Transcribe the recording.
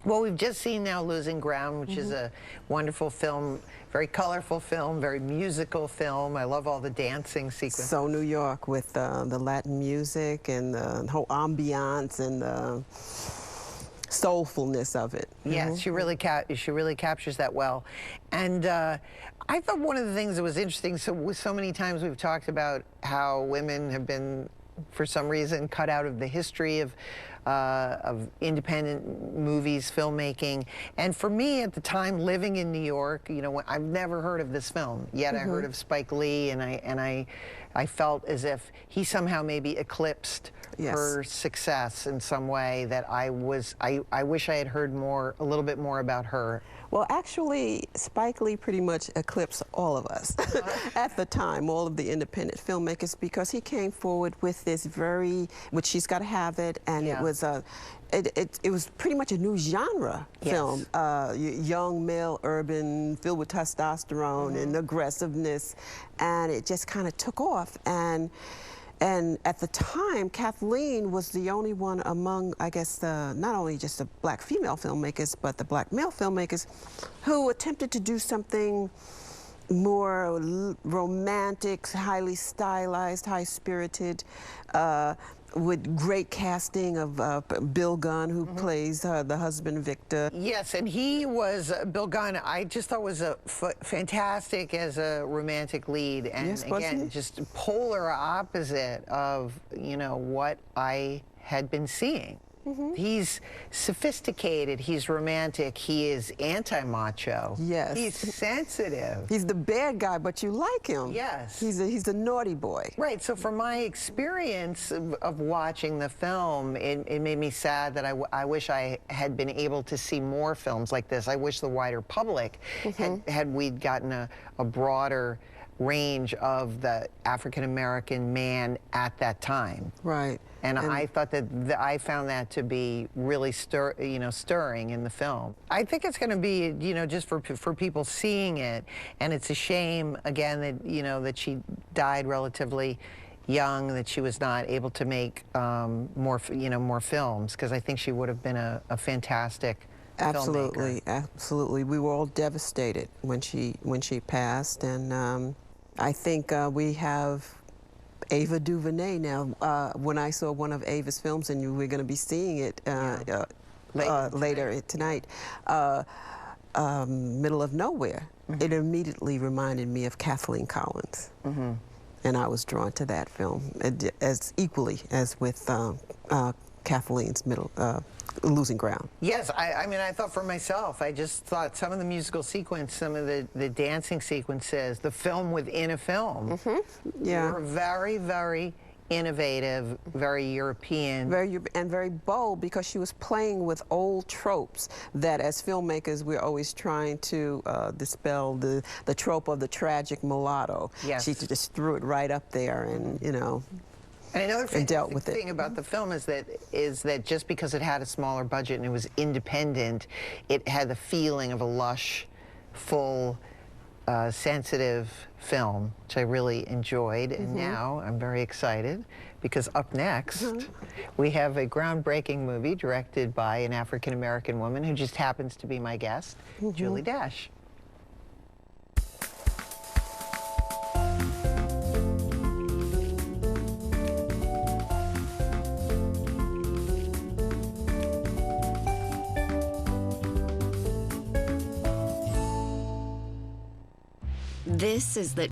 Well, we've just seen now Losing Ground, which is a wonderful film, very colorful film, very musical film. I love all the dancing sequences. So New York with the Latin music and the whole ambiance and the soulfulness of it. Yes, she really captures that well. And I thought one of the things that was interesting, so many times we've talked about how women have been, for some reason, cut out of the history of independent movies, filmmaking. And for me, at the time, living in New York, you know, I've never heard of this film. Yet I heard of Spike Lee, and I felt as if he somehow maybe eclipsed her success in some way. That I wish I had heard a little bit more about her. Well, actually, Spike Lee pretty much eclipsed all of us at the time, all of the independent filmmakers, because he came forward with this which She's Gotta Have It, and it was it was pretty much a new genre film, young male, urban, filled with testosterone and aggressiveness, and it just kind of took off. And at the time, Kathleen was the only one among, I guess, not only just the black female filmmakers, but the black male filmmakers who attempted to do something more romantic, highly stylized, high-spirited, with great casting of Bill Gunn, who plays the husband, Victor. Yes, and he was, Bill Gunn, I just thought was fantastic as a romantic lead. And again, just polar opposite of, you know, what I had been seeing. He's sophisticated, he's romantic, he is anti-macho. Yes. He's sensitive. He's the bad guy, but you like him. Yes. He's a naughty boy. Right, so from my experience of watching the film, it made me sad that I wish I had been able to see more films like this. I wish the wider public had we gotten a broader range of the African-American man at that time. Right. And I thought that I found that to be really stirring in the film. I think it's going to be, you know, just for people seeing it, and it's a shame again that, you know, that she died relatively young, that she was not able to make more films, because I think she would have been a fantastic filmmaker. Absolutely. We were all devastated when she passed, and I think we have Ava DuVernay now. When I saw one of Ava's films, and we're going to be seeing it later tonight, Middle of Nowhere, it immediately reminded me of Kathleen Collins. And I was drawn to that film as equally as with Kathleen's Losing Ground. Yes, I mean, I thought for myself, I just thought some of the musical sequence, some of the dancing sequences, the film within a film, were very, very innovative, very European. And very bold, because she was playing with old tropes that as filmmakers we're always trying to dispel, the trope of the tragic mulatto. Yes. She just threw it right up there, and, you know, and another thing about the film is that just because it had a smaller budget and it was independent, it had the feeling of a lush, full, sensitive film, which I really enjoyed. And now I'm very excited, because up next we have a groundbreaking movie directed by an African-American woman who just happens to be my guest, Julie Dash. This is the